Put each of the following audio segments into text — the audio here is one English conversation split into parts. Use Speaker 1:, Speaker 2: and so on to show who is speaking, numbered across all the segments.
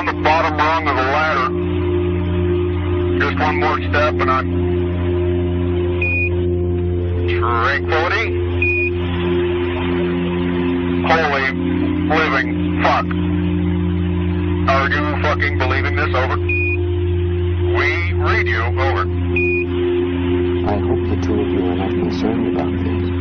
Speaker 1: on the bottom rung of the ladder. Just one more step and I'm... Tranquility? Holy living fuck. Are you fucking believing this? Over. We read you. Over.
Speaker 2: I hope the two of you are not concerned about this.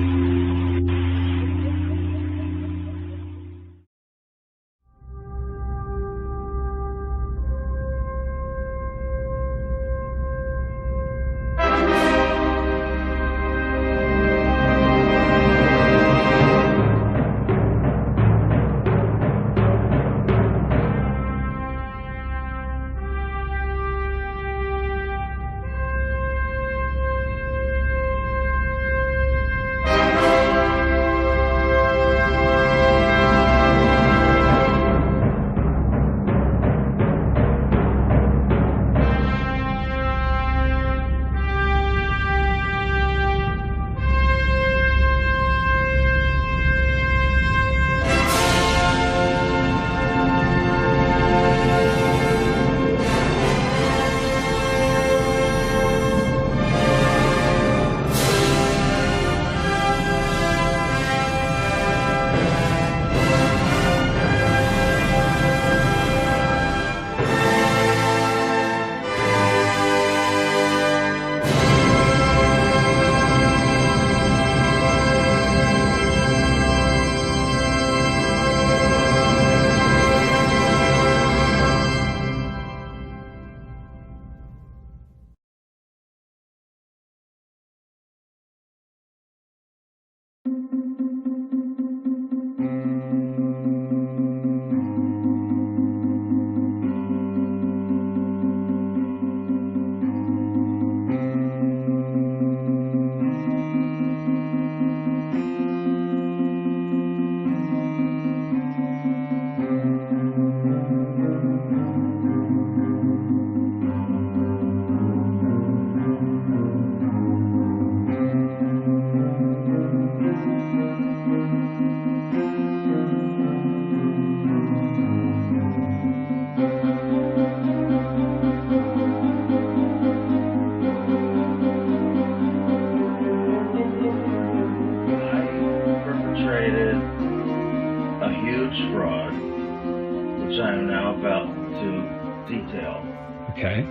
Speaker 3: Okay.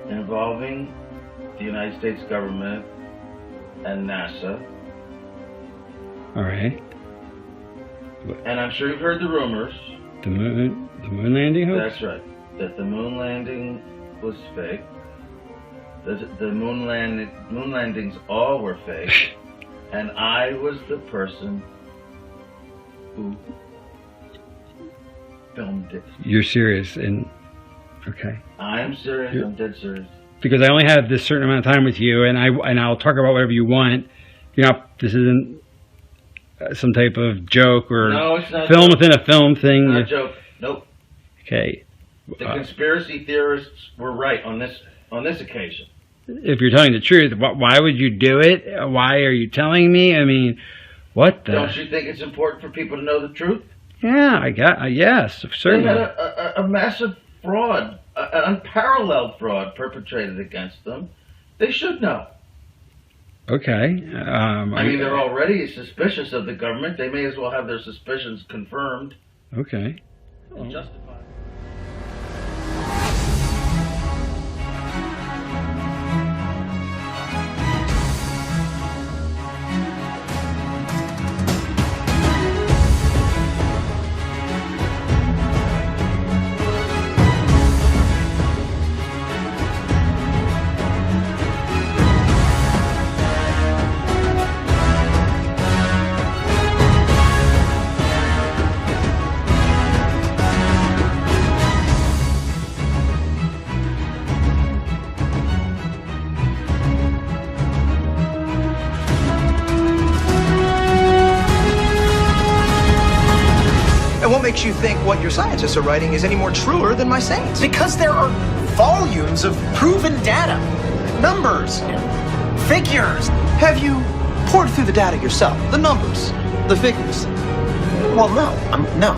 Speaker 4: Involving the United States government and NASA.
Speaker 3: All right.
Speaker 4: And I'm sure you've heard the rumors.
Speaker 3: The moon landing hoax?
Speaker 4: That's right. That the moon landing was fake. The moon landings all were fake. And I was the person who filmed it.
Speaker 3: You're serious? Okay.
Speaker 4: I'm serious. I'm dead serious.
Speaker 3: Because I only have this certain amount of time with you, and I'll talk about whatever you want. You know, this isn't some type of joke or
Speaker 4: no, it's not
Speaker 3: film within a film thing.
Speaker 4: Not a joke. Nope.
Speaker 3: Okay.
Speaker 4: The conspiracy theorists were right on this occasion.
Speaker 3: If you're telling the truth, why would you do it? Why are you telling me? I mean, what the?
Speaker 4: Don't you think it's important for people to know the truth?
Speaker 3: Yeah, yes, certainly.
Speaker 4: They had a massive fraud, an unparalleled fraud perpetrated against them. They should know.
Speaker 3: Okay.
Speaker 4: I mean, they're already suspicious of the government. They may as well have their suspicions confirmed.
Speaker 3: Okay.
Speaker 4: And justified.
Speaker 5: What makes you think what your scientists are writing is any more truer than my sayings?
Speaker 6: Because there are volumes of proven data, numbers, figures.
Speaker 5: Have you poured through the data yourself? The numbers, the figures?
Speaker 6: Well, no. No.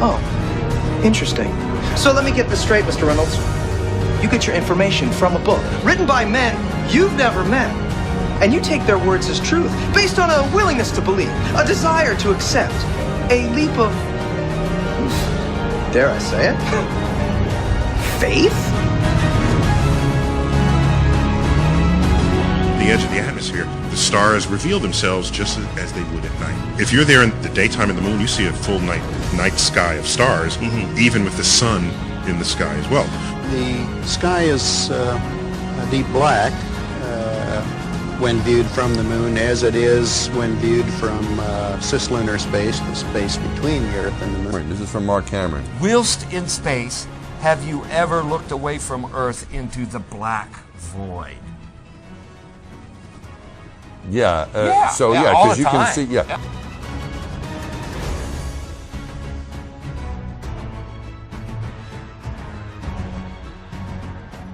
Speaker 5: Oh, interesting. So let me get this straight, Mr. Reynolds. You get your information from a book written by men you've never met. And you take their words as truth, based on a willingness to believe, a desire to accept, a leap of, dare I say it, faith?
Speaker 7: The edge of the atmosphere, the stars reveal themselves just as they would at night. If you're there in the daytime in the moon, you see a full night sky of stars, even with the sun in the sky as well.
Speaker 8: The sky is a deep black when viewed from the moon, as it is when viewed from cislunar space, the space between the Earth and the moon.
Speaker 9: This is from Mark Cameron.
Speaker 10: Whilst in space, have you ever looked away from Earth into the black void?
Speaker 9: Yeah.
Speaker 10: All
Speaker 9: because
Speaker 10: the
Speaker 9: you
Speaker 10: time.
Speaker 9: can see. Yeah.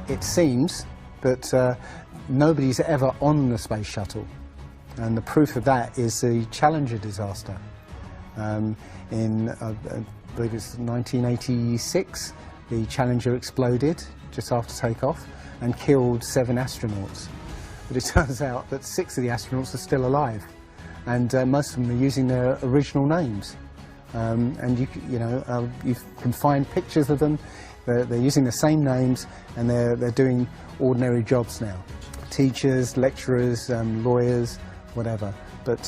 Speaker 11: It seems that nobody's ever on the space shuttle, and the proof of that is the Challenger disaster. In I believe it's 1986, the Challenger exploded just after takeoff and killed 7 astronauts. But it turns out that 6 of the astronauts are still alive, and most of them are using their original names. And you can find pictures of them. They're using the same names, and they're doing ordinary jobs now. Teachers, lecturers, lawyers, whatever. But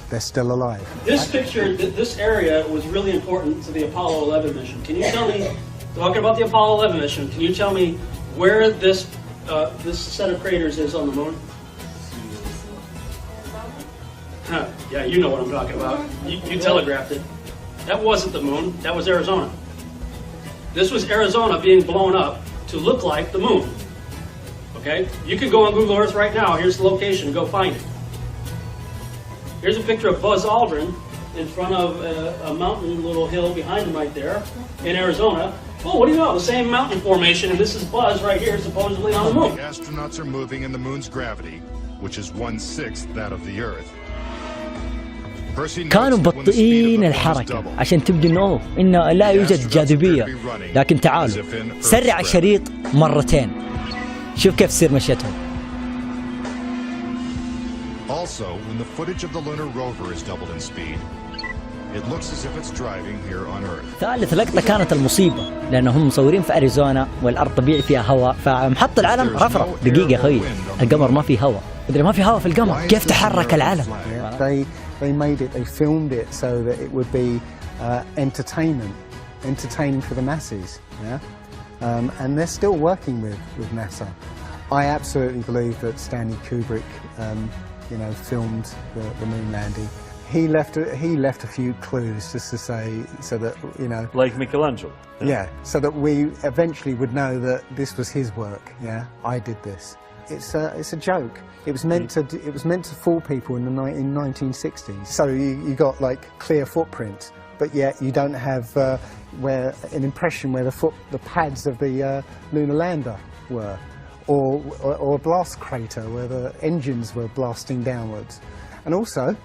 Speaker 11: they're still alive.
Speaker 12: This picture, this area was really important to the Apollo 11 mission. Can you tell me, talking about the Apollo 11 mission, can you tell me where this set of craters is on the moon? Yeah, you know what I'm talking about. You telegraphed it. That wasn't the moon. That was Arizona. This was Arizona being blown up to look like the moon. Okay? You can go on Google Earth right now. Here's the location. Go find it. Here's a picture of Buzz Aldrin in front of a mountain, little hill behind him right there in Arizona. Oh, what do you know? The same mountain formation, and this is Buzz right here, supposedly on the moon.
Speaker 13: The astronauts are moving in the moon's gravity, which is 1/6 that of the Earth.
Speaker 14: كانوا مبطئين الحركة عشان تبدو إنه لا يوجد جاذبية، لكن تعالوا سرع الشريط مرتين شوف كيف تصير مشيتهم.
Speaker 13: Also, when the footage of the lunar rover is doubled in speed, it looks as if it's driving here on Earth.
Speaker 14: ثالث لقطة كانت المصيبة، لأنهم مصورين في أريزونا والأرض طبيعي فيها هواء، فمحط العلم رفرف. دقيقة أخوي، القمر ما فيه هواء. إذا ما في هواء في القمر كيف تحرك العلم؟
Speaker 11: They made it, they filmed it so that it would be entertaining for the masses. Yeah, and they're still working with NASA. I absolutely believe that Stanley Kubrick, filmed the moon landing. He left a few clues just to say, so that
Speaker 15: like Michelangelo.
Speaker 11: Yeah, so that we eventually would know that this was his work. Yeah, I did this. It's a joke. It was meant to fool people in the 1960s. So you got like clear footprints, but yet you don't have an impression where the pads of the lunar lander were, or a blast crater where the engines were blasting downwards. And also,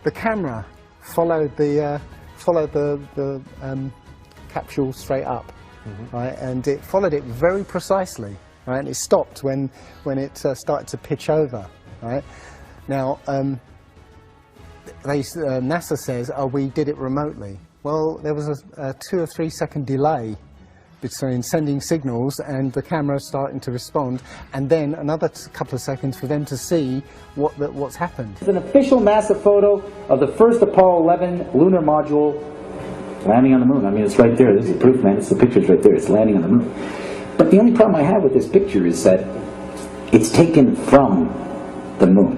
Speaker 11: the camera followed the capsule straight up, right? And it followed it very precisely. Right, and it stopped when it started to pitch over. Right, now NASA says, "Oh, we did it remotely." Well, there was a 2 or 3 second delay between sending signals and the camera starting to respond, and then another couple of seconds for them to see what's happened.
Speaker 16: It's an official NASA photo of the first Apollo 11 lunar module landing on the moon. I mean, it's right there. This is the proof, man. It's the picture's right there. It's landing on the moon. But the only problem I have with this picture is that it's taken from the moon.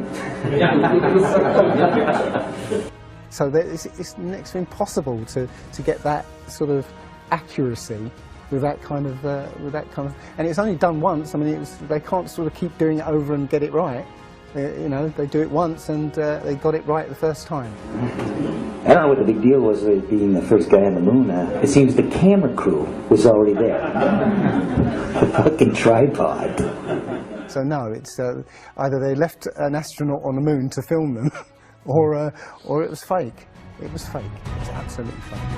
Speaker 11: So it's next to impossible to get that sort of accuracy with that kind of, and it's only done once. I mean, they can't sort of keep doing it over and get it right. They do it once and they got it right the first time.
Speaker 16: I don't know what the big deal was with being the first guy on the moon. It seems the camera crew was already there. The fucking tripod.
Speaker 11: So no, it's either they left an astronaut on the moon to film them, or it was fake. It was fake. It was absolutely fake.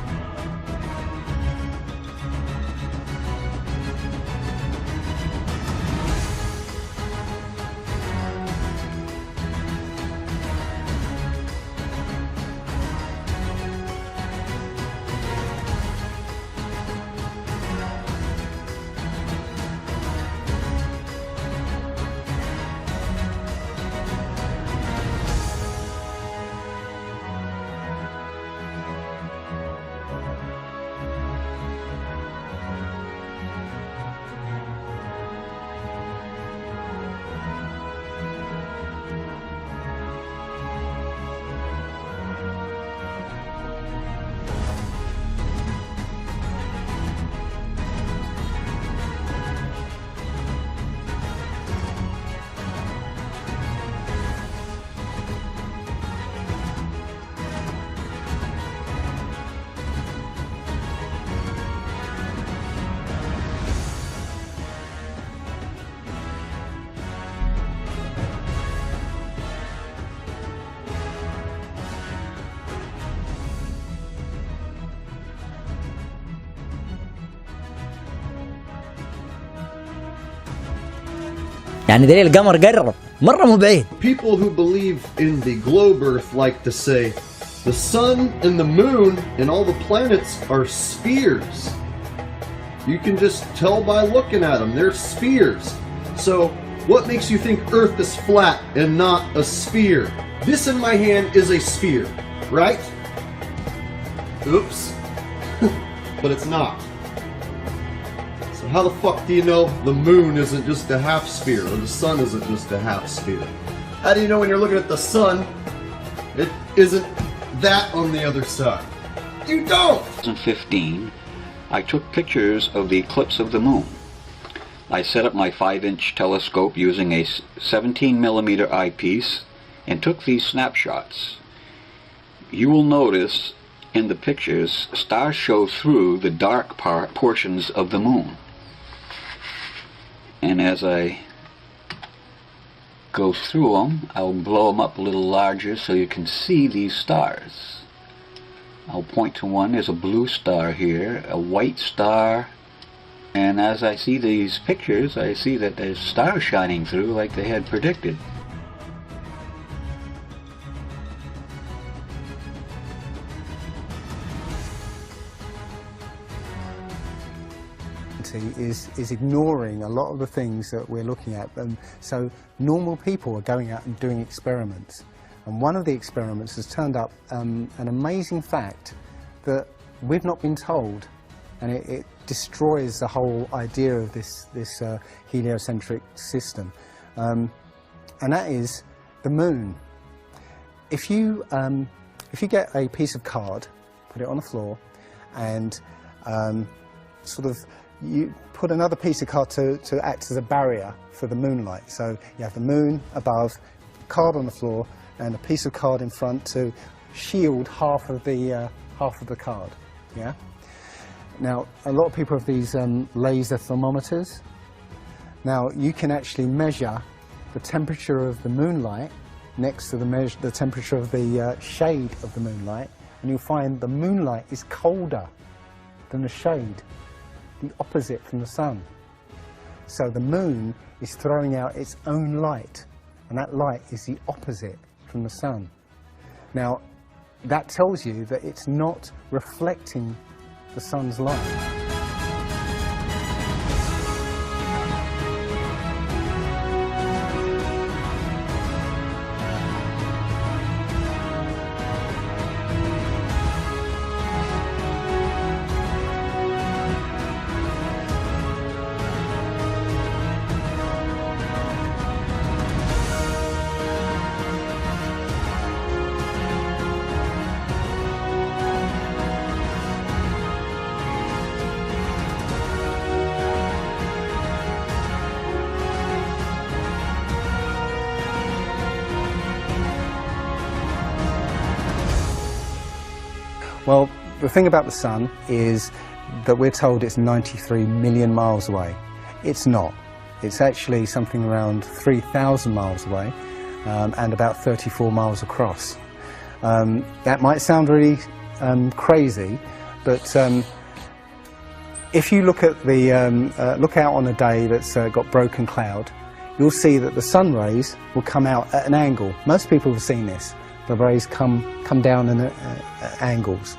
Speaker 14: يعني دليل القمر قرب مرة مو بعيد.
Speaker 15: People who believe in the globe earth like to say the sun and the moon and all the planets are spheres. You can just tell by looking at them, they're spheres. So what makes you think Earth is flat and not a sphere? This in my hand is a sphere, right? Oops. But it's not. So how the fuck do you know the moon isn't just a half sphere or the sun isn't just a half sphere? How do you know when you're looking at the sun, it isn't that on the other side? You don't!
Speaker 17: In 2015, I took pictures of the eclipse of the moon. I set up my 5-inch telescope using a 17mm eyepiece and took these snapshots. You will notice in the pictures stars show through the dark portions of the moon. And as I go through them, I'll blow them up a little larger so you can see these stars. I'll point to one. There's a blue star here, a white star, and as I see these pictures, I see that there's stars shining through like they had predicted.
Speaker 11: Is ignoring a lot of the things that we're looking at. So normal people are going out and doing experiments. And one of the experiments has turned up an amazing fact that we've not been told, and it destroys the whole idea of this heliocentric system. And that is the moon. If you get a piece of card, put it on the floor, and sort of you put another piece of card to act as a barrier for the moonlight. So you have the moon above, card on the floor, and a piece of card in front to shield half of the card. Yeah. Now a lot of people have these laser thermometers. Now you can actually measure the temperature of the moonlight next to the temperature of the shade of the moonlight, and you'll find the moonlight is colder than the shade, the opposite from the sun. So the moon is throwing out its own light, and that light is the opposite from the sun. Now that tells you that it's not reflecting the sun's light. Well, the thing about the sun is that we're told it's 93 million miles away. It's not. It's actually something around 3,000 miles away and about 34 miles across. That might sound really crazy, but if you look at look out on a day that's got broken cloud, you'll see that the sun rays will come out at an angle. Most people have seen this. The rays come down in angles.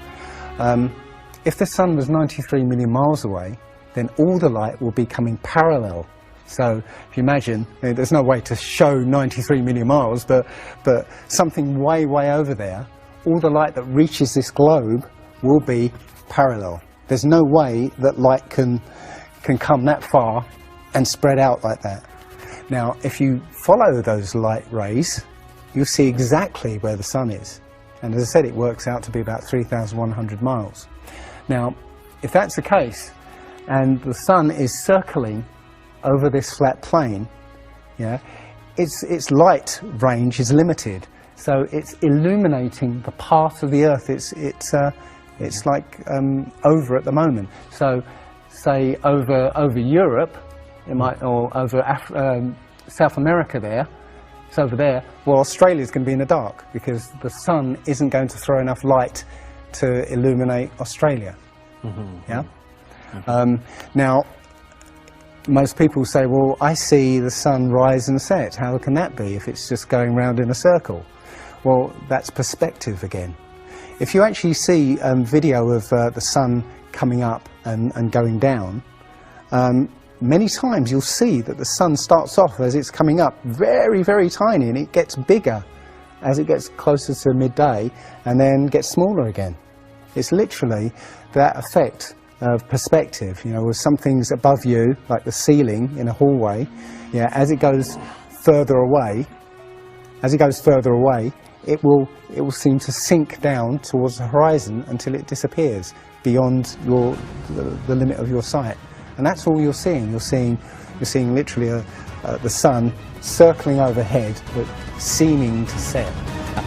Speaker 11: If the sun was 93 million miles away, then all the light will be coming parallel. So if you imagine, there's no way to show 93 million miles, but something way over there, all the light that reaches this globe will be parallel. There's no way that light can come that far and spread out like that. Now if you follow those light rays, you'll see exactly where the sun is. And as I said, it works out to be about 3,100 miles. Now, if that's the case, and the sun is circling over this flat plane, yeah, its light range is limited. So it's illuminating the part of the Earth it's like over at the moment. So, say over Europe, it might, or over South America there. It's over there. Well, Australia's going to be in the dark because the sun isn't going to throw enough light to illuminate Australia. Mm-hmm. Yeah. Mm-hmm. Now, most people say, well, I see the sun rise and set. How can that be if it's just going round in a circle? Well, that's perspective again. If you actually see video of the sun coming up and going down, many times you'll see that the sun starts off as it's coming up very, very tiny, and it gets bigger as it gets closer to midday and then gets smaller again. It's literally that effect of perspective, you know, with some things above you, like the ceiling in a hallway, yeah, as it goes further away, it will seem to sink down towards the horizon until it disappears beyond the limit of your sight. And that's all you're seeing. You're seeing literally the sun circling overhead but seeming to set.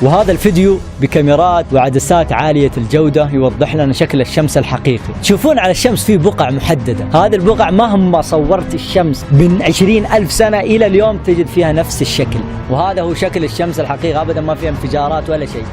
Speaker 14: وهذا الفيديو بكاميرات وعدسات عالية الجودة يوضح لنا شكل الشمس الحقيقي. تشوفون على الشمس في بقع محددة، هذه البقع مهما صورت الشمس من 20,000 سنة إلى اليوم تجد فيها نفس الشكل، وهذا هو شكل الشمس الحقيقي، أبدا ما فيها انفجارات ولا شيء.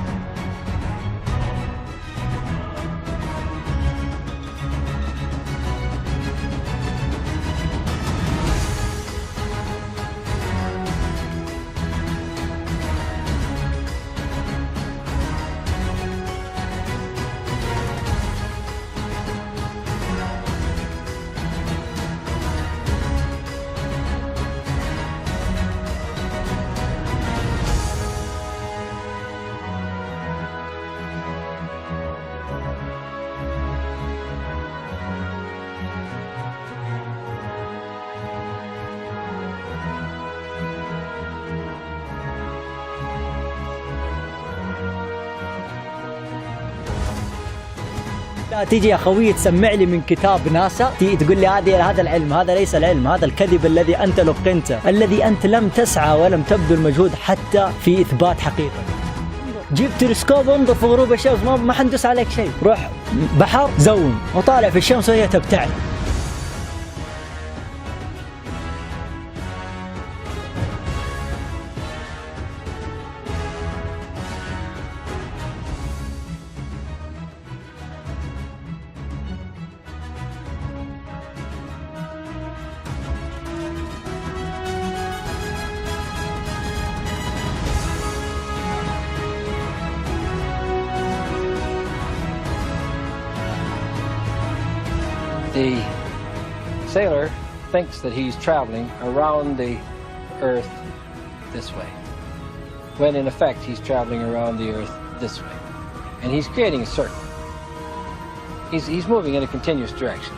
Speaker 14: تيجي يا خوي تسمع لي من كتاب ناسا، تقول لي هذا العلم، هذا ليس العلم، هذا الكذب الذي أنت لقنته، الذي أنت لم تسعى ولم تبذل مجهود حتى في إثبات حقيقة. جيب تلسكوب انظر في غروب الشمس، ما حندوس عليك شيء، روح بحر زوم وطالع في الشمس وهي تبتعد.
Speaker 18: The sailor thinks that he's traveling around the Earth this way, when in effect he's traveling around the Earth this way. And he's creating a circle. He's moving in a continuous direction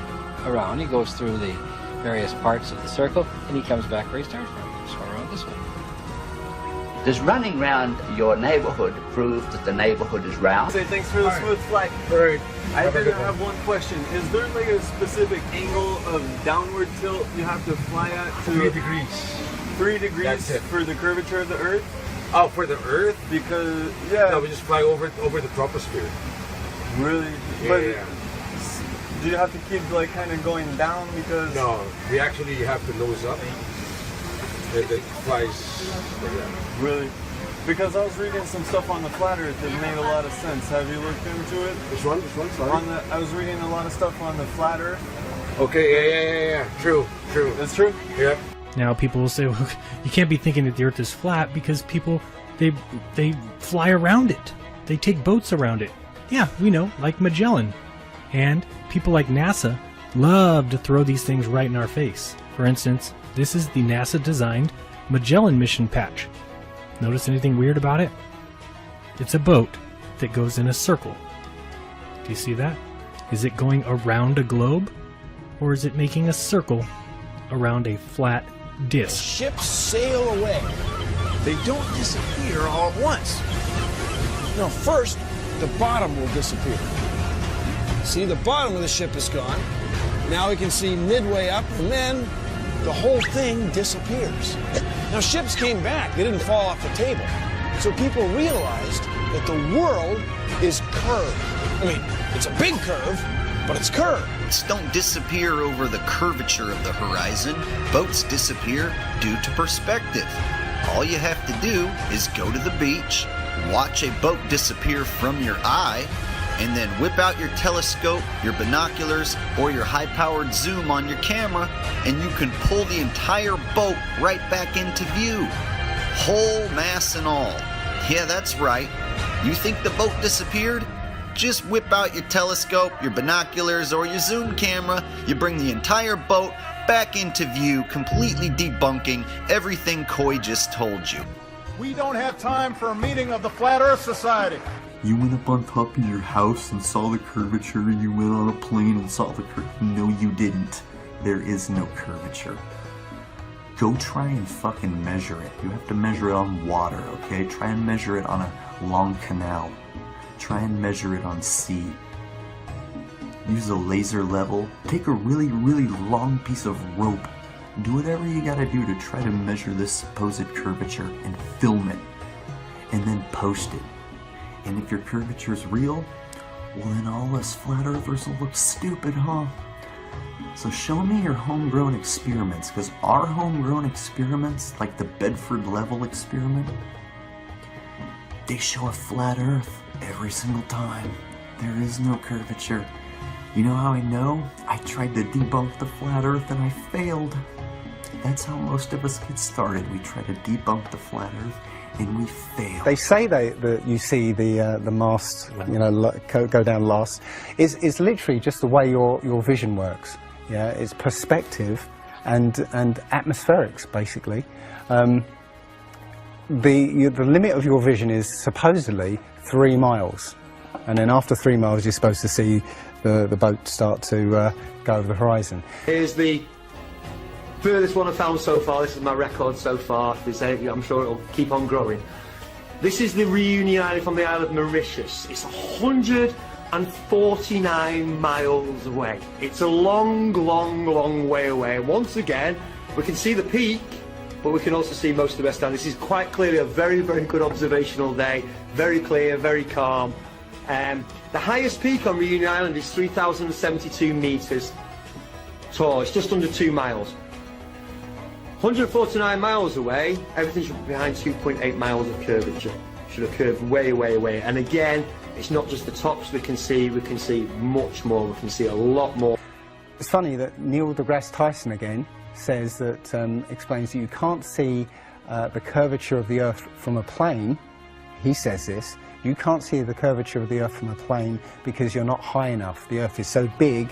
Speaker 18: around. He goes through the various parts of the circle, and he comes back where he started from, so around this way.
Speaker 19: Does running around your neighborhood prove that the neighborhood is round?
Speaker 20: Say thanks for the smooth flight. I did have one question. Is there like a specific angle of downward tilt you have to fly at?
Speaker 21: 3 degrees.
Speaker 20: 3 degrees for the curvature of the Earth?
Speaker 21: Oh, for the Earth?
Speaker 20: Because, yeah.
Speaker 21: No, we just fly over the troposphere.
Speaker 20: Really?
Speaker 21: Yeah.
Speaker 20: But do you have to keep like kind of going down because?
Speaker 21: No, we actually have to nose up. It flies like that.
Speaker 20: Really? Because I was reading some stuff on the flat Earth that made a lot of sense. Have you looked into it?
Speaker 21: Which one? Sorry?
Speaker 20: I was reading a lot of stuff on the flat Earth.
Speaker 21: Okay, yeah. True.
Speaker 20: It's true?
Speaker 21: Yeah.
Speaker 22: Now people will say, well, you can't be thinking that the Earth is flat because people, they fly around it. They take boats around it. Yeah, we know, like Magellan. And people like NASA love to throw these things right in our face. For instance, this is the NASA-designed Magellan mission patch. Notice anything weird about it? It's a boat that goes in a circle. Do you see that? Is it going around a globe? Or is it making a circle around a flat disc?
Speaker 6: Ships sail away. They don't disappear all at once. No, first, the bottom will disappear. See, the bottom of the ship is gone. Now we can see midway up, and then the whole thing disappears. Now, ships came back. They didn't fall off the table. So people realized that the world is curved. I mean, it's a big curve, but it's curved.
Speaker 23: Boats don't disappear over the curvature of the horizon. Boats disappear due to perspective. All you have to do is go to the beach, watch a boat disappear from your eye, and then whip out your telescope, your binoculars, or your high-powered zoom on your camera, and you can pull the entire boat right back into view. Whole mass and all. Yeah, that's right. You think the boat disappeared? Just whip out your telescope, your binoculars, or your zoom camera. You bring the entire boat back into view, completely debunking everything Coy just told you.
Speaker 1: We don't have time for a meeting of the Flat Earth Society.
Speaker 2: You went up on top of your house and saw the curvature. You went on a plane and saw the curvature. No, you didn't. There is no curvature. Go try and fucking measure it. You have to measure it on water, okay? Try and measure it on a long canal. Try and measure it on sea. Use a laser level. Take a really, really long piece of rope. Do whatever you gotta do to try to measure this supposed curvature and film it. And then post it. And if your curvature is real, well then all us flat earthers will look stupid, huh? So show me your homegrown experiments, because our homegrown experiments, like the Bedford level experiment, they show a flat earth every single time. There is no curvature. You know how I know? I tried to debunk the flat earth and I failed. That's how most of us get started. We try to debunk the flat earth and we fail.
Speaker 11: They say that you see the mast, you know, go down last. It's literally just the way your vision works. Yeah, it's perspective and atmospherics basically. The limit of your vision is supposedly 3 miles, and then after 3 miles you're supposed to see the boat start to go over the horizon.
Speaker 3: Here's the furthest one I've found so far. This is my record so far. I'm sure it'll keep on growing. This is the Reunion Island from the Isle of Mauritius. It's 149 miles away. It's a long, long, long way away. Once again, we can see the peak, but we can also see most of the West Island. This is quite clearly a very, very good observational day. Very clear, very calm. The highest peak on Reunion Island is 3,072 metres tall. It's just under 2 miles. 149 miles away, everything should be behind 2.8 miles of curvature. Should have curved way, way away. And again, it's not just the tops we can see much more, we can see a lot more.
Speaker 11: It's funny that Neil deGrasse Tyson again says that, explains that you can't see the curvature of the Earth from a plane. He says this, you can't see the curvature of the Earth from a plane because you're not high enough. The Earth is so big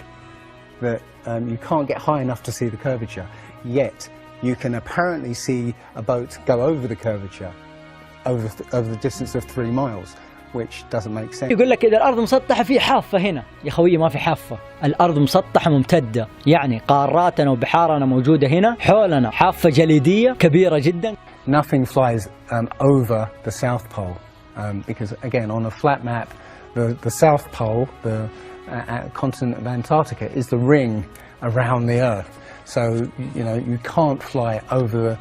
Speaker 11: that you can't get high enough to see the curvature. Yet, you can apparently see a boat go over the curvature, over the distance of 3 miles, which doesn't make sense.
Speaker 14: يقول لك إذا الأرض مسطحة في حافة هنا، يا خوي ما في حافة، الأرض مسطحة ممتدة، يعني قاراتنا وبحارنا موجودة هنا، حولنا حافة جليدية كبيرة جدا.
Speaker 11: Nothing flies over the South Pole, because again on a flat map, the South Pole, the continent of Antarctica, is the ring around the Earth. So you know you can't fly over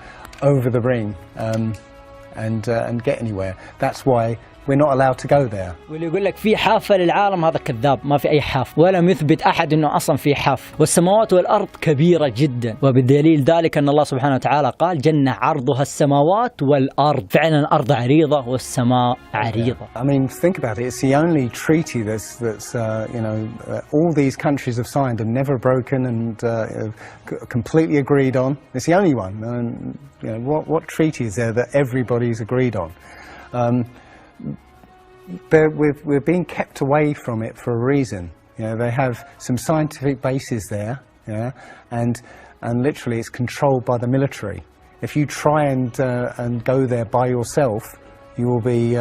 Speaker 11: the ring and get anywhere. That's why we're not allowed to go there.
Speaker 14: واللي يقول لك في حافة للعالم هذا كذاب، ما في أي حافة، ولم يثبت أحد إنه أصلا في حافة. والسماوات والأرض كبيرة جدا، وبالدليل ذلك أن الله سبحانه وتعالى قال جنة عرضها السماوات والأرض. فعلا الأرض عريضة والسماء عريضة.
Speaker 11: I mean, think about it. It's the only treaty that's you know all these countries have signed and never broken and completely agreed on. It's the only one. And you know what treaty is there that everybody's agreed on? We're being kept away from it for a reason. You know, they have some scientific bases there, yeah, and literally it's controlled by the military. If you try and go there by yourself, you will be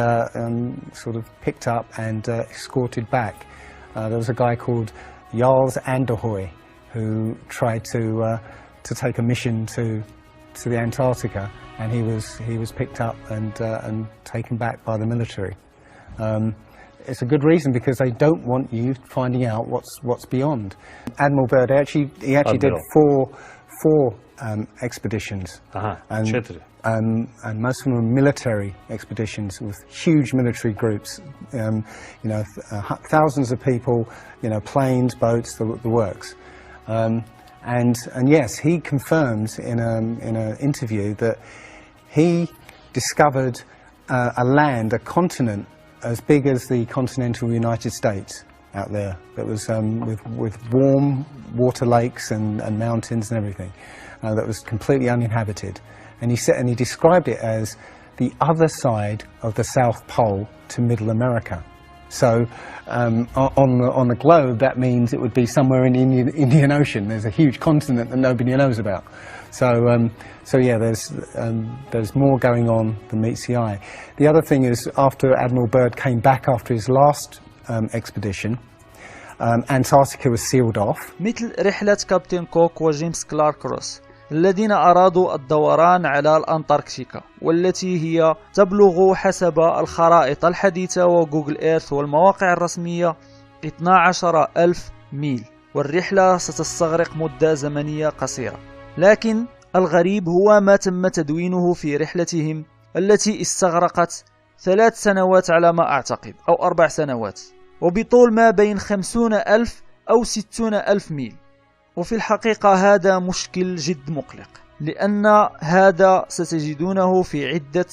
Speaker 11: sort of picked up and escorted back. There was a guy called Jarls Anderhoy who tried to take a mission to the Antarctica, and he was picked up and taken back by the military. It's a good reason because they don't want you finding out what's beyond. Admiral Byrd he actually did four expeditions, and most of them were military expeditions with huge military groups. You know, thousands of people, you know, planes, boats, the works. And yes, he confirms in an interview that he discovered a continent as big as the continental United States out there, that was with warm water lakes and mountains and everything, that was completely uninhabited. And he described it as the other side of the South Pole to Middle America. So on the globe, that means it would be somewhere in the Indian Ocean. There's a huge continent that nobody knows about. So yeah, there's more going on than meets the eye. The other thing is, after Admiral Byrd came back after his last expedition, Antarctica was sealed off.
Speaker 4: مثل رحلة كابتن كوك وجيمس كلارك روس الذين أرادوا الدوران على الأنتاركتيكا، والتي هي تبلغ حسب الخرائط الحديثة وجوجل إيرث والمواقع الرسمية 12,000 ميل، والرحلة ستستغرق مدة زمنية قصيرة. لكن الغريب هو ما تم تدوينه في رحلتهم التي استغرقت 3 سنوات على ما أعتقد، أو 4 سنوات، وبطول ما بين 50,000 أو 60,000 ميل. وفي الحقيقة هذا مشكل جد مقلق، لأن هذا ستجدونه في عدة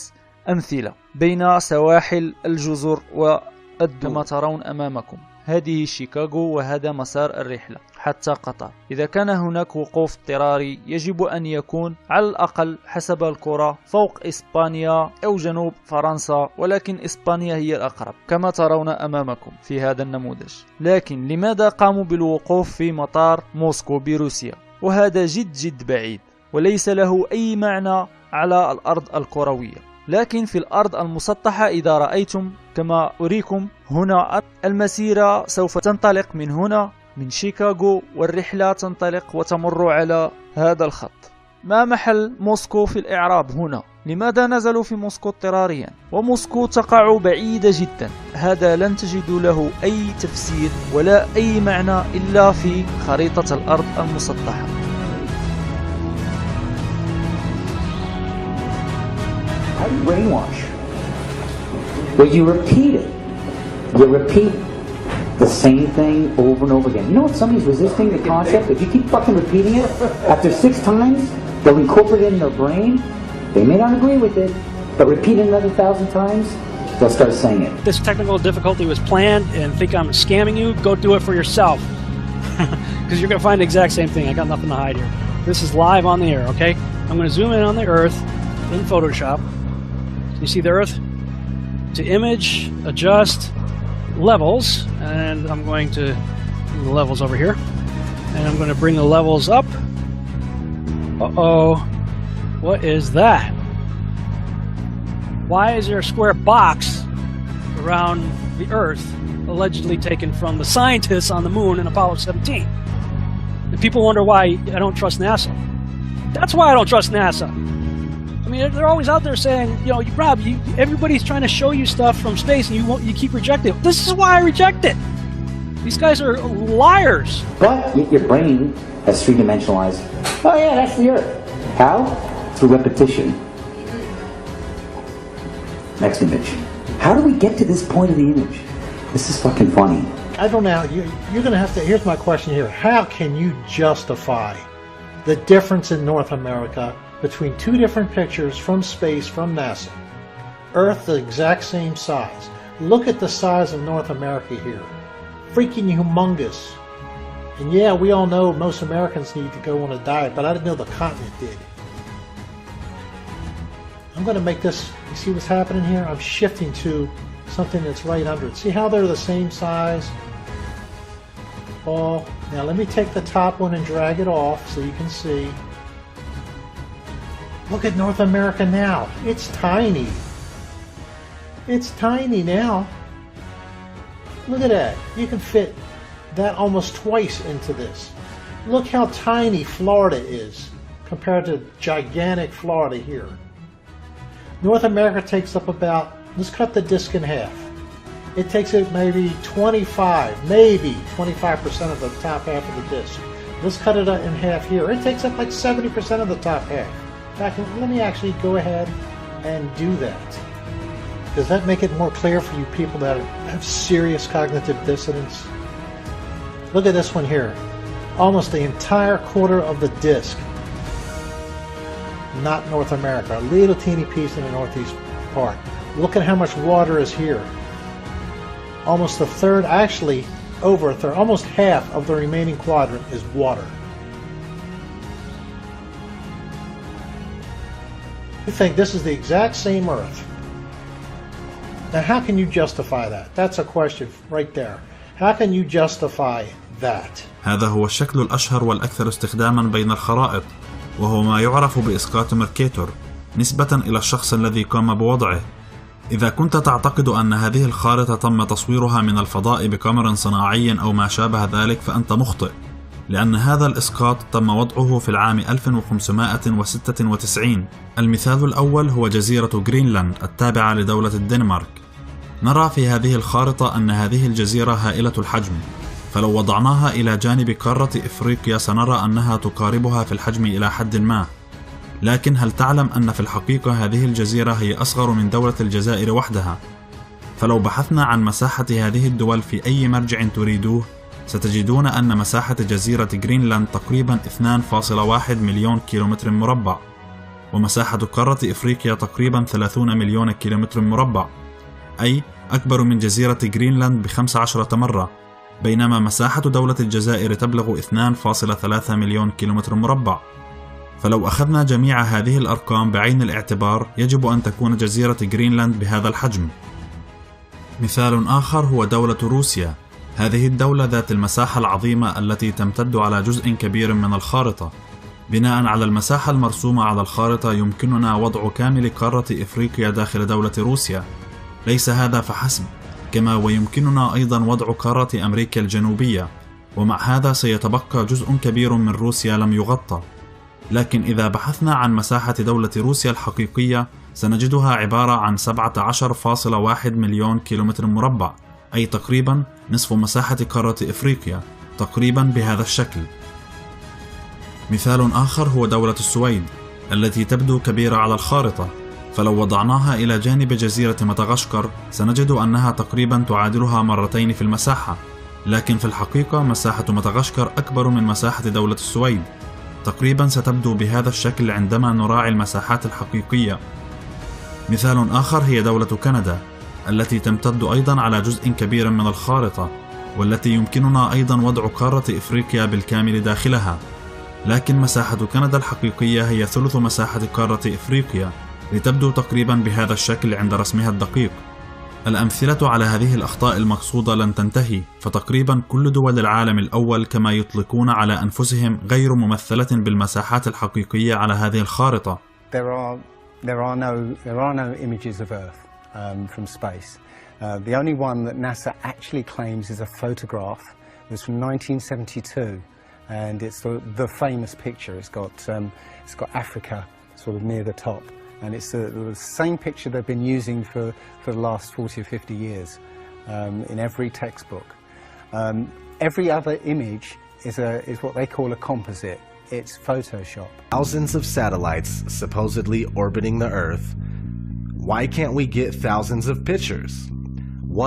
Speaker 4: أمثلة بين سواحل الجزر والدول. كما ترون أمامكم هذه شيكاغو، وهذا مسار الرحلة حتى قطر. إذا كان هناك وقوف اضطراري يجب أن يكون على الأقل حسب الكرة فوق إسبانيا أو جنوب فرنسا، ولكن إسبانيا هي الأقرب كما ترون أمامكم في هذا النموذج. لكن لماذا قاموا بالوقوف في مطار موسكو بروسيا؟ وهذا جد بعيد وليس له أي معنى على الأرض الكروية. لكن في الأرض المسطحة إذا رأيتم كما أريكم هنا، المسيرة سوف تنطلق من هنا من شيكاغو، والرحلة تنطلق وتمر على هذا الخط. ما محل موسكو في الإعراب هنا؟ لماذا نزلوا في موسكو اضطراريا؟ وموسكو تقع بعيدة جدا. هذا لن تجدوا له أي تفسير ولا أي معنى إلا في خريطة الأرض المسطحة.
Speaker 16: How do you brainwash? Well, you repeat it. You repeat the same thing over and over again. You know if somebody's resisting the concept? If you keep fucking repeating it, after 6 times, they'll incorporate it in their brain. They may not agree with it, but repeat it another 1,000 times, they'll start saying it.
Speaker 12: This technical difficulty was planned, and think I'm scamming you? Go do it for yourself. Because you're going to find the exact same thing. I got nothing to hide here. This is live on the air, okay? I'm going to zoom in on the Earth in Photoshop. You see the Earth? To image, adjust, levels, and I'm going to do the levels over here. And I'm going to bring the levels up. Uh-oh. What is that? Why is there a square box around the Earth allegedly taken from the scientists on the moon in Apollo 17? And people wonder why I don't trust NASA. That's why I don't trust NASA. I mean, they're always out there saying, you know, Rob, everybody's trying to show you stuff from space and you keep rejecting it. This is why I reject it. These guys are liars.
Speaker 16: But your brain has 3-dimensionalized, oh yeah, that's the Earth. How? Through repetition. Next image. How do we get to this point of the image? This is fucking funny.
Speaker 5: I don't know. You're going to have to, here's my question here. How can you justify the difference in North America between 2 different pictures from space from NASA? Earth the exact same size. Look at the size of North America here. Freaking humongous. And yeah, we all know most Americans need to go on a diet, but I didn't know the continent did. I'm going to make this, you see what's happening here? I'm shifting to something that's right under it. See how they're the same size? Oh, now let me take the top one and drag it off so you can see. Look at North America now. It's tiny. It's tiny now. Look at that. You can fit that almost twice into this. Look how tiny Florida is compared to gigantic Florida here. North America takes up about, let's cut the disc in half. It takes it maybe 25% of the top half of the disc. Let's cut it in half here. It takes up like 70% of the top half. Let me actually go ahead and do that. Does that make it more clear for you people that have serious cognitive dissonance? Look at this one here. Almost the entire quarter of the disc. Not North America. A little teeny piece in the northeast part. Look at how much water is here. almost a third, actually over a third, almost half of the remaining quadrant is water. You think this is the exact same Earth. Now how can you justify that? That's a question right there. How can you justify that?
Speaker 7: هذا هو الشكل الأشهر والأكثر استخداما بين الخرائط، وهو ما يعرف بإسقاط ميركاتور نسبة إلى الشخص الذي قام بوضعه. إذا كنت تعتقد أن هذه الخارطة تم تصويرها من الفضاء بكاميرا صناعي أو ما شابه ذلك فأنت مخطئ، لأن هذا الإسقاط تم وضعه في العام 1596. المثال الأول هو جزيرة غرينلاند التابعة لدولة الدنمارك. نرى في هذه الخارطة أن هذه الجزيرة هائلة الحجم، فلو وضعناها إلى جانب قارة إفريقيا سنرى أنها تقاربها في الحجم إلى حد ما. لكن هل تعلم أن في الحقيقة هذه الجزيرة هي أصغر من دولة الجزائر وحدها؟ فلو بحثنا عن مساحة هذه الدول في أي مرجع تريدوه ستجدون أن مساحة جزيرة غرينلاند تقريبا 2.1 مليون كيلومتر مربع، ومساحة قارة إفريقيا تقريبا 30 مليون كيلومتر مربع، أي أكبر من جزيرة غرينلاند ب15 مرة، بينما مساحة دولة الجزائر تبلغ 2.3 مليون كيلومتر مربع. فلو أخذنا جميع هذه الأرقام بعين الاعتبار يجب أن تكون جزيرة غرينلاند بهذا الحجم. مثال آخر هو دولة روسيا. هذه الدولة ذات المساحة العظيمة التي تمتد على جزء كبير من الخارطة. بناء على المساحة المرسومة على الخارطة يمكننا وضع كامل قارة إفريقيا داخل دولة روسيا. ليس هذا فحسب، كما ويمكننا أيضا وضع قارة أمريكا الجنوبية، ومع هذا سيتبقى جزء كبير من روسيا لم يغطى. لكن إذا بحثنا عن مساحة دولة روسيا الحقيقية سنجدها عبارة عن 17.1 مليون كيلومتر مربع، أي تقريبا نصف مساحة قارة إفريقيا، تقريبا بهذا الشكل. مثال آخر هو دولة السويد التي تبدو كبيرة على الخارطة، فلو وضعناها إلى جانب جزيرة مدغشقر سنجد أنها تقريبا تعادلها مرتين في المساحة، لكن في الحقيقة مساحة مدغشقر أكبر من مساحة دولة السويد، تقريبا ستبدو بهذا الشكل عندما نراعي المساحات الحقيقية. مثال آخر هي دولة كندا التي تمتد أيضا على جزء كبير من الخارطة، والتي يمكننا أيضا وضع قارة إفريقيا بالكامل داخلها، لكن مساحة كندا الحقيقية هي ثلث مساحة قارة إفريقيا، لتبدو تقريبا بهذا الشكل عند رسمها الدقيق. الأمثلة على هذه الأخطاء المقصودة لن تنتهي، فتقريبا كل دول العالم الأول كما يطلقون على أنفسهم غير ممثلة بالمساحات الحقيقية على هذه الخارطة.
Speaker 11: There are no images of Earth from space. The only one that NASA actually claims is a photograph. It was from 1972, and it's the famous picture. It's got Africa sort of near the top. And it's the same picture they've been using for the last 40 or 50 years in every textbook. Every other image is what they call a composite. It's Photoshop.
Speaker 8: Thousands of satellites supposedly orbiting the Earth. Why can't we get thousands of pictures?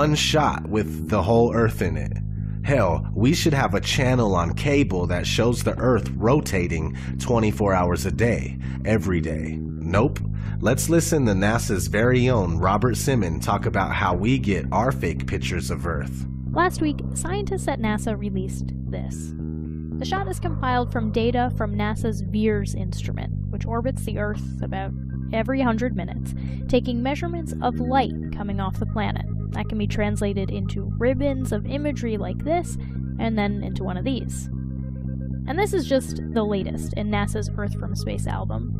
Speaker 8: One shot with the whole Earth in it. Hell, we should have a channel on cable that shows the Earth rotating 24 hours a day, every day. Nope. Let's listen to NASA's very own Robert Simmons talk about how we get our fake pictures of Earth.
Speaker 10: Last week, scientists at NASA released this. The shot is compiled from data from NASA's VIIRS instrument, which orbits the Earth about every 100 minutes, taking measurements of light coming off the planet. That can be translated into ribbons of imagery like this, and then into one of these. And this is just the latest in NASA's Earth from Space album.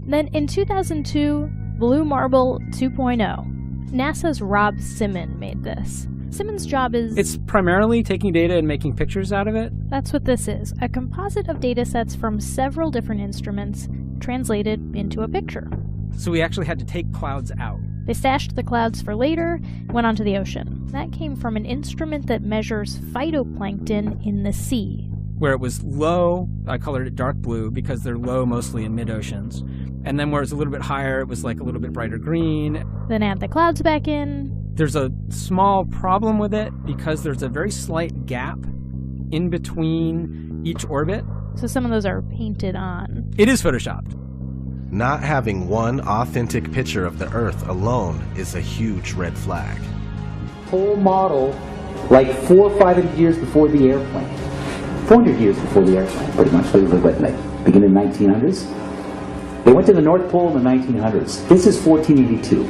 Speaker 10: Then in 2002, Blue Marble 2.0, NASA's Rob Simmons made this. Simmons' job is...
Speaker 24: It's primarily taking data and making pictures out of it.
Speaker 10: That's what this is, a composite of data sets from several different instruments translated into a picture.
Speaker 24: So we actually had to take clouds out.
Speaker 10: They stashed the clouds for later, went onto the ocean. That came from an instrument that measures phytoplankton in the sea.
Speaker 24: Where it was low, I colored it dark blue because they're low mostly in mid-oceans. And then where it's a little bit higher, it was like a little bit brighter green.
Speaker 10: Then add the clouds back in.
Speaker 24: There's a small problem with it because there's a very slight gap in between each orbit.
Speaker 10: So some of those are painted on.
Speaker 24: It is photoshopped.
Speaker 8: Not having one authentic picture of the Earth alone is a huge red flag.
Speaker 16: Whole model like 400 or 500 years before the airplane. 400 years before the airplane, pretty much. So like beginning 1900s. They went to the North Pole in the 1900s. This is 1482.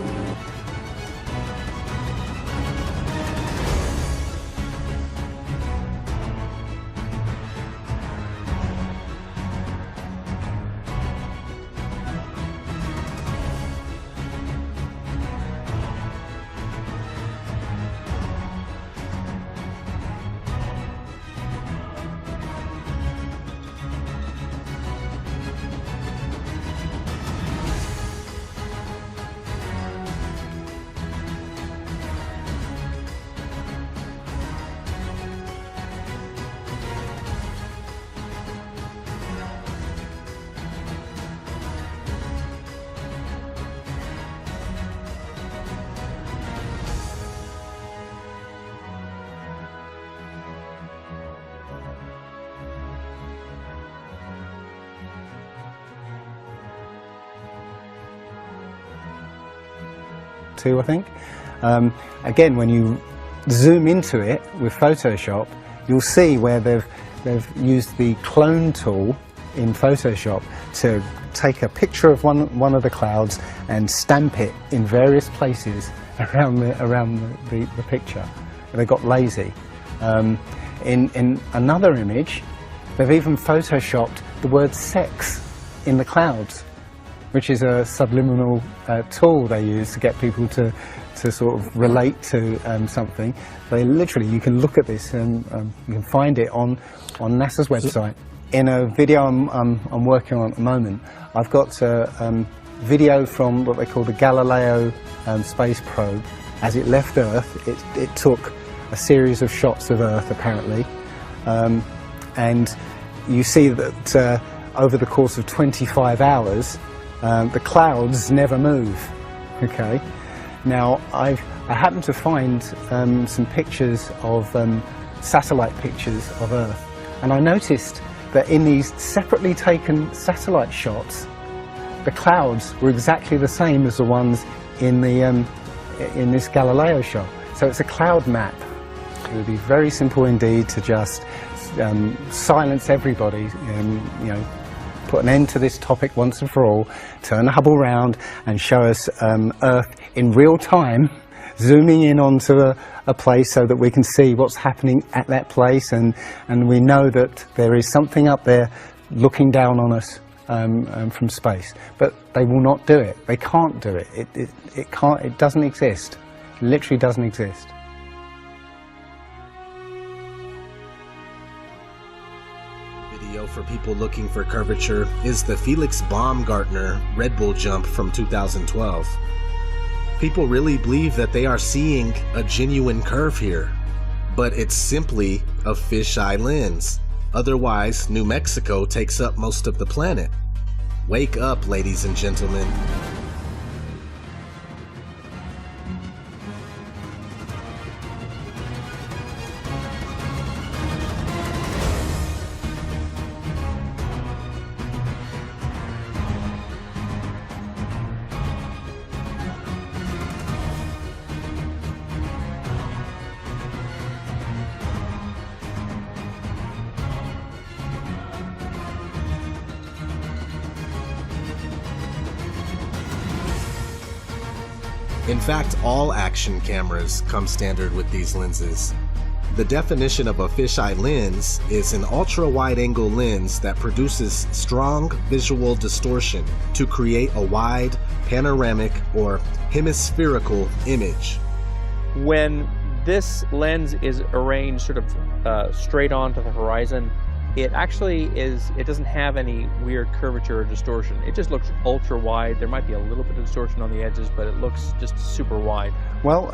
Speaker 11: I think. Again, when you zoom into it with Photoshop, you'll see where they've used the clone tool in Photoshop to take a picture of one of the clouds and stamp it in various places around the picture. They got lazy. In another image, they've even photoshopped the word sex in the clouds, which is a subliminal tool they use to get people to sort of relate to something. They literally, you can look at this and you can find it on NASA's website. In a video I'm working on at the moment, I've got a video from what they call the Galileo space probe. As it left Earth, it took a series of shots of Earth apparently, and you see that over the course of 25 hours, the clouds never move. Okay. Now I happened to find some pictures of satellite pictures of Earth, and I noticed that in these separately taken satellite shots, the clouds were exactly the same as the ones in this Galileo shot. So it's a cloud map. It would be very simple indeed to just silence everybody and, you know, put an end to this topic once and for all, turn the Hubble round and show us Earth in real time, zooming in onto a place so that we can see what's happening at that place, and we know that there is something up there looking down on us from space. But they will not do it. They can't do it. It can't. It doesn't exist. It literally doesn't exist.
Speaker 8: For people looking for curvature is the Felix Baumgartner Red Bull jump from 2012. People really believe that they are seeing a genuine curve here, but it's simply a fisheye lens. Otherwise, New Mexico takes up most of the planet. Wake up, ladies and gentlemen. In fact, all action cameras come standard with these lenses. The definition of a fisheye lens is an ultra-wide-angle lens that produces strong visual distortion to create a wide, panoramic, or hemispherical image.
Speaker 9: When this lens is arranged sort of straight on to the horizon, it actually is, it doesn't have any weird curvature or distortion. It just looks ultra wide. There might be a little bit of distortion on the edges, but it looks just super wide.
Speaker 11: Well,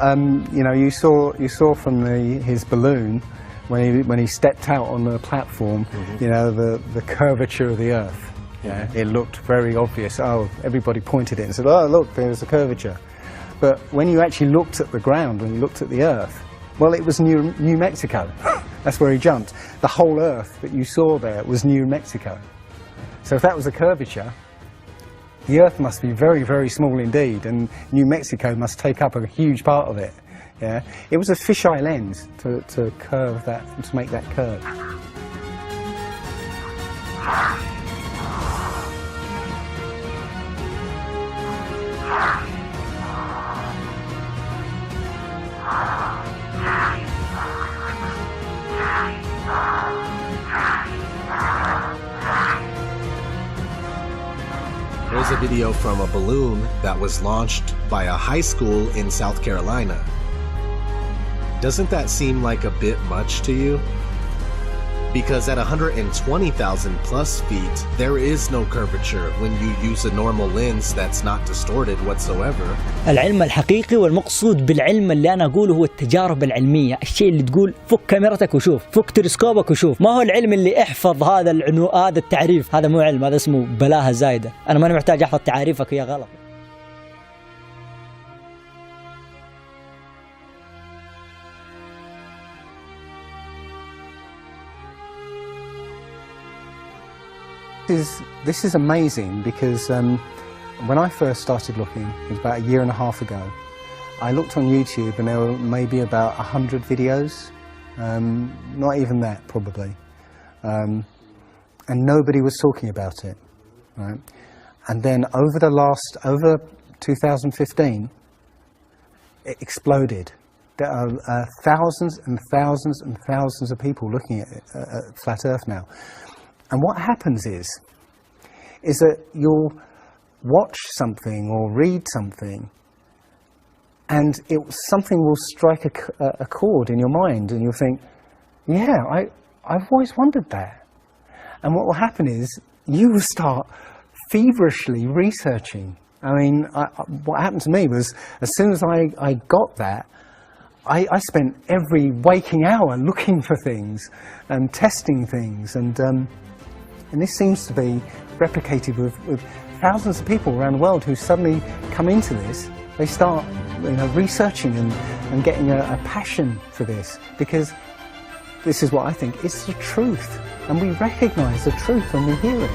Speaker 11: you know, you saw from his balloon when he stepped out on the platform, you know, the curvature of the Earth. Yeah, it looked very obvious. Oh, everybody pointed it and said, "Oh, look, there's a curvature." But when you actually looked at the ground, when you looked at the Earth, well, it was New Mexico. That's where he jumped. The whole Earth that you saw there was New Mexico. So if that was a curvature, the Earth must be very, very small indeed, and New Mexico must take up a huge part of it. Yeah, it was a fisheye lens to curve that, to make that curve.
Speaker 8: Here's a video from a balloon that was launched by a high school in South Carolina. Doesn't that seem like a bit much to you? Because at 120,000 plus feet, there is no curvature when you use a normal lens that's not distorted whatsoever.
Speaker 14: العلم الحقيقي والمقصود بالعلم اللي أنا أقوله هو التجارب العلمية، الشيء اللي تقول فك كاميرتك وشوف، فك تلسكوبك وشوف، ما هو العلم اللي احفظ هذا هذا التعريف، هذا مو علم، هذا اسمه بلاهة زايدة. أنا ماني محتاج أحفظ تعاريفك، هي غلط.
Speaker 11: This is amazing because when I first started looking, it was about a year and a half ago, I looked on YouTube and there were maybe about 100 videos, not even that probably, and nobody was talking about it, right? And then over 2015, it exploded. There are thousands and thousands and thousands of people looking at Flat Earth now. And what happens is that you'll watch something or read something and something will strike a chord in your mind and you'll think, yeah, I've always wondered that. And what will happen is you will start feverishly researching. I mean, what happened to me was as soon as I got that, I spent every waking hour looking for things and testing things, and this seems to be replicated with thousands of people around the world who suddenly come into this. They start, researching and getting a passion for this, because this is what I think, it's the truth, and we recognise the truth when we hear it.